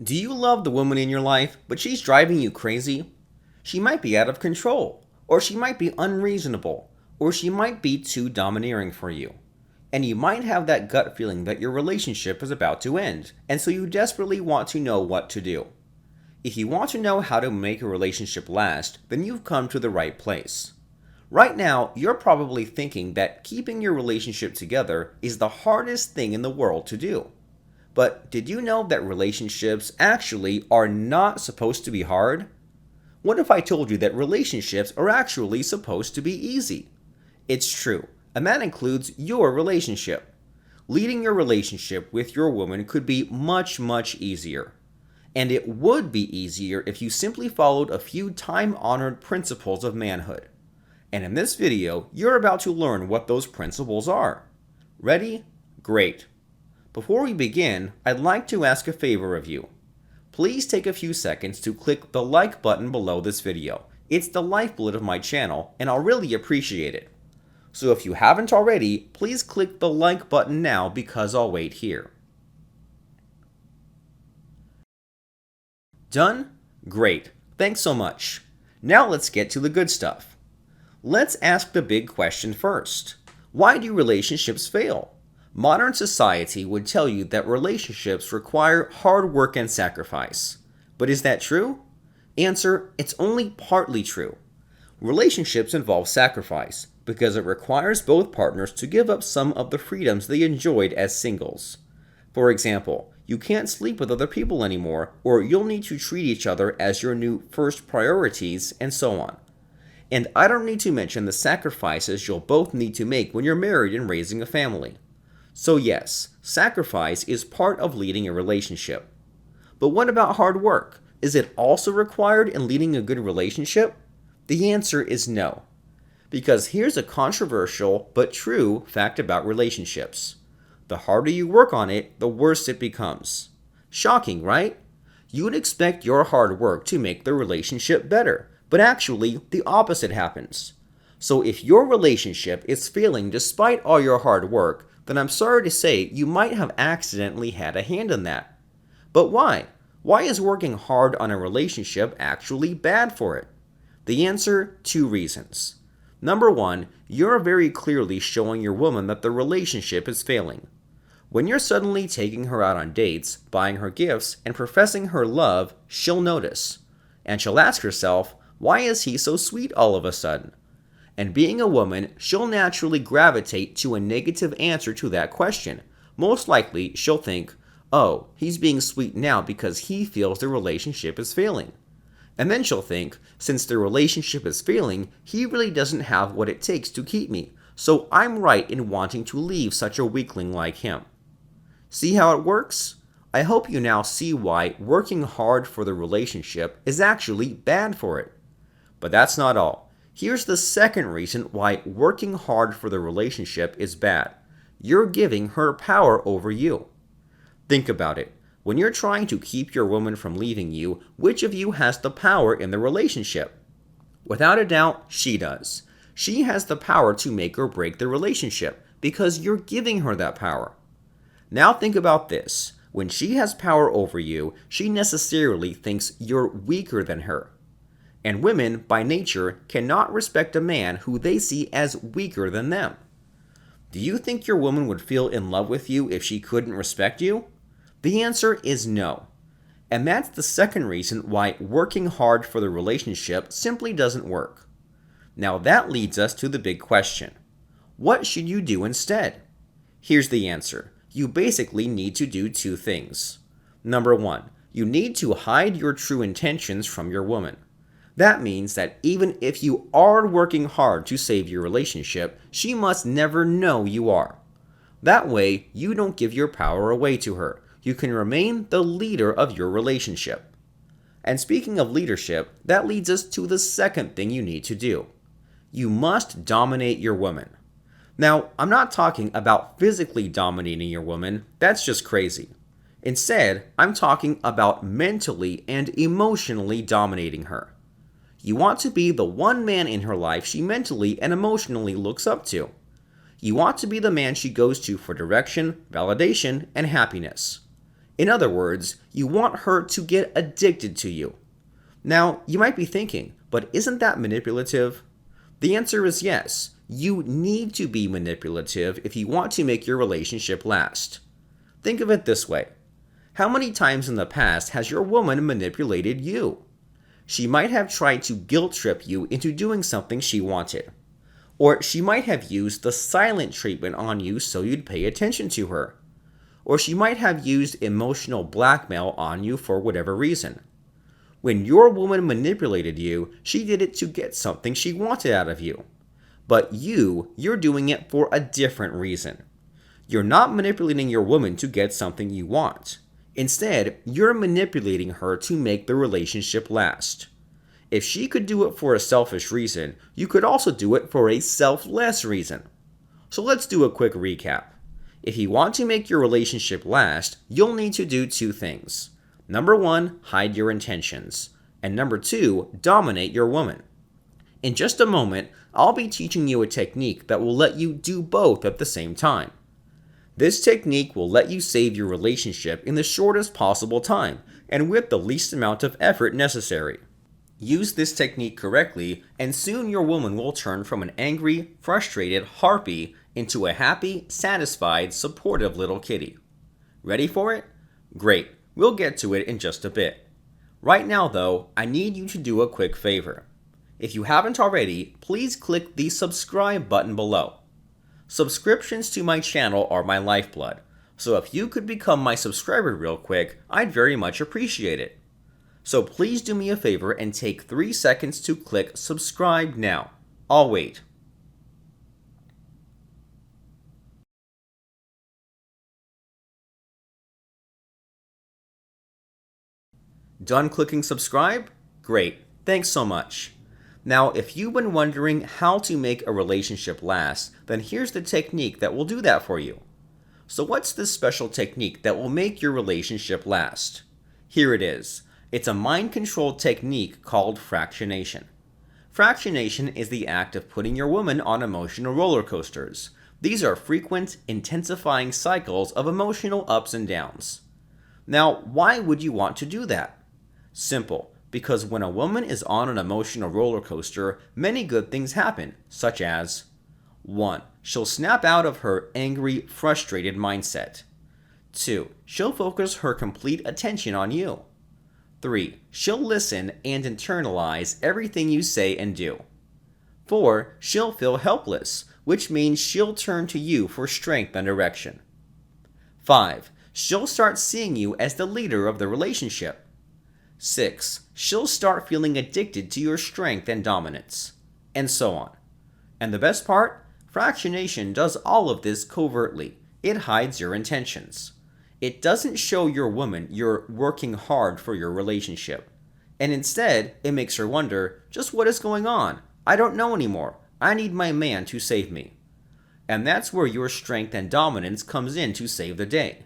Do you love the woman in your life, but she's driving you crazy? She might be out of control, or she might be unreasonable, or she might be too domineering for you. And you might have that gut feeling that your relationship is about to end, and so you desperately want to know what to do. If you want to know how to make a relationship last, then you've come to the right place. Right now, you're probably thinking that keeping your relationship together is the hardest thing in the world to do. But did you know that relationships actually are not supposed to be hard? What if I told you that relationships are actually supposed to be easy? It's true, and that includes your relationship. Leading your relationship with your woman could be much, much easier. And it would be easier if you simply followed a few time-honored principles of manhood. And in this video, you're about to learn what those principles are. Ready? Great. Before we begin, I'd like to ask a favor of you. Please take a few seconds to click the like button below this video. It's the lifeblood of my channel, and I'll really appreciate it. So if you haven't already, please click the like button now because I'll wait here. Done? Great. Thanks so much. Now let's get to the good stuff. Let's ask the big question first. Why do relationships fail? Modern society would tell you that relationships require hard work and sacrifice. But is that true? Answer, it's only partly true. Relationships involve sacrifice because it requires both partners to give up some of the freedoms they enjoyed as singles. For example, you can't sleep with other people anymore, or you'll need to treat each other as your new first priorities, and so on. And I don't need to mention the sacrifices you'll both need to make when you're married and raising a family. So yes, sacrifice is part of leading a relationship. But what about hard work? Is it also required in leading a good relationship? The answer is no. Because here's a controversial but true fact about relationships. The harder you work on it, the worse it becomes. Shocking, right? You would expect your hard work to make the relationship better, but actually the opposite happens. So if your relationship is failing despite all your hard work, then I'm sorry to say you might have accidentally had a hand in that. But why? Why is working hard on a relationship actually bad for it? The answer, 2 reasons. Number 1, you're very clearly showing your woman that the relationship is failing. When you're suddenly taking her out on dates, buying her gifts, and professing her love, she'll notice. And she'll ask herself, why is he so sweet all of a sudden? And being a woman, she'll naturally gravitate to a negative answer to that question. Most likely, she'll think, oh, he's being sweet now because he feels the relationship is failing. And then she'll think, since the relationship is failing, he really doesn't have what it takes to keep me, so I'm right in wanting to leave such a weakling like him. See how it works? I hope you now see why working hard for the relationship is actually bad for it. But that's not all. Here's the second reason why working hard for the relationship is bad. You're giving her power over you. Think about it. When you're trying to keep your woman from leaving you, which of you has the power in the relationship? Without a doubt, she does. She has the power to make or break the relationship because you're giving her that power. Now think about this. When she has power over you, she necessarily thinks you're weaker than her. And women, by nature, cannot respect a man who they see as weaker than them. Do you think your woman would feel in love with you if she couldn't respect you? The answer is no. And that's the second reason why working hard for the relationship simply doesn't work. Now that leads us to the big question. What should you do instead? Here's the answer. You basically need to do 2 things. Number 1, you need to hide your true intentions from your woman. That means that even if you are working hard to save your relationship, she must never know you are. That way, you don't give your power away to her. You can remain the leader of your relationship. And speaking of leadership, that leads us to the second thing you need to do. You must dominate your woman. Now, I'm not talking about physically dominating your woman. That's just crazy. Instead, I'm talking about mentally and emotionally dominating her. You want to be the one man in her life she mentally and emotionally looks up to. You want to be the man she goes to for direction, validation, and happiness. In other words, you want her to get addicted to you. Now, you might be thinking, but isn't that manipulative? The answer is yes. You need to be manipulative if you want to make your relationship last. Think of it this way. How many times in the past has your woman manipulated you? She might have tried to guilt trip you into doing something she wanted. Or she might have used the silent treatment on you so you'd pay attention to her. Or she might have used emotional blackmail on you for whatever reason. When your woman manipulated you, she did it to get something she wanted out of you. But you're doing it for a different reason. You're not manipulating your woman to get something you want. Instead, you're manipulating her to make the relationship last. If she could do it for a selfish reason, you could also do it for a selfless reason. So let's do a quick recap. If you want to make your relationship last, you'll need to do two things. Number 1, hide your intentions. And number 2, dominate your woman. In just a moment, I'll be teaching you a technique that will let you do both at the same time. This technique will let you save your relationship in the shortest possible time and with the least amount of effort necessary. Use this technique correctly, and soon your woman will turn from an angry, frustrated harpy into a happy, satisfied, supportive little kitty. Ready for it? Great, we'll get to it in just a bit. Right now though, I need you to do a quick favor. If you haven't already, please click the subscribe button below. Subscriptions to my channel are my lifeblood, so if you could become my subscriber real quick, I'd very much appreciate it. So please do me a favor and take 3 seconds to click subscribe now. I'll wait. Done clicking subscribe? Great, thanks so much. Now, if you've been wondering how to make a relationship last, then here's the technique that will do that for you. So what's this special technique that will make your relationship last? Here it is. It's a mind-controlled technique called fractionation. Fractionation is the act of putting your woman on emotional roller coasters. These are frequent, intensifying cycles of emotional ups and downs. Now, why would you want to do that? Simple. Because when a woman is on an emotional roller coaster, many good things happen, such as 1. She'll snap out of her angry, frustrated mindset. 2. She'll focus her complete attention on you. 3. She'll listen and internalize everything you say and do. 4. She'll feel helpless, which means she'll turn to you for strength and direction. 5. She'll start seeing you as the leader of the relationship. 6. She'll start feeling addicted to your strength and dominance. And so on. And the best part? Fractionation does all of this covertly. It hides your intentions. It doesn't show your woman you're working hard for your relationship. And instead, it makes her wonder, just what is going on? I don't know anymore. I need my man to save me. And that's where your strength and dominance comes in to save the day.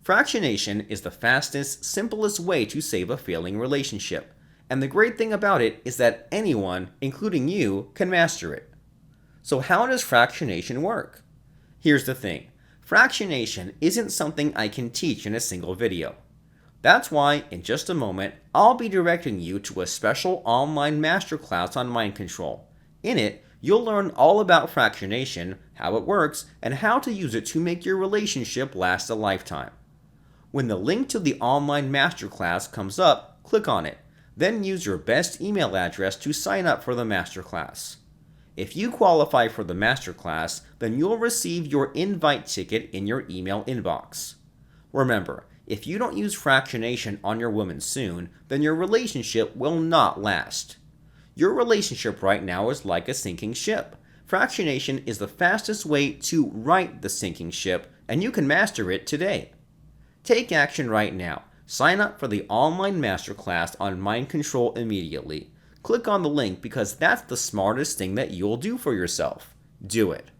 Fractionation is the fastest, simplest way to save a failing relationship, and the great thing about it is that anyone, including you, can master it. So how does fractionation work? Here's the thing, fractionation isn't something I can teach in a single video. That's why, in just a moment, I'll be directing you to a special online masterclass on mind control. In it, you'll learn all about fractionation, how it works, and how to use it to make your relationship last a lifetime. When the link to the online masterclass comes up, click on it. Then use your best email address to sign up for the masterclass. If you qualify for the masterclass, then you'll receive your invite ticket in your email inbox. Remember, if you don't use fractionation on your woman soon, then your relationship will not last. Your relationship right now is like a sinking ship. Fractionation is the fastest way to right the sinking ship, and you can master it today. Take action right now. Sign up for the online masterclass on mind control immediately. Click on the link because that's the smartest thing that you'll do for yourself. Do it.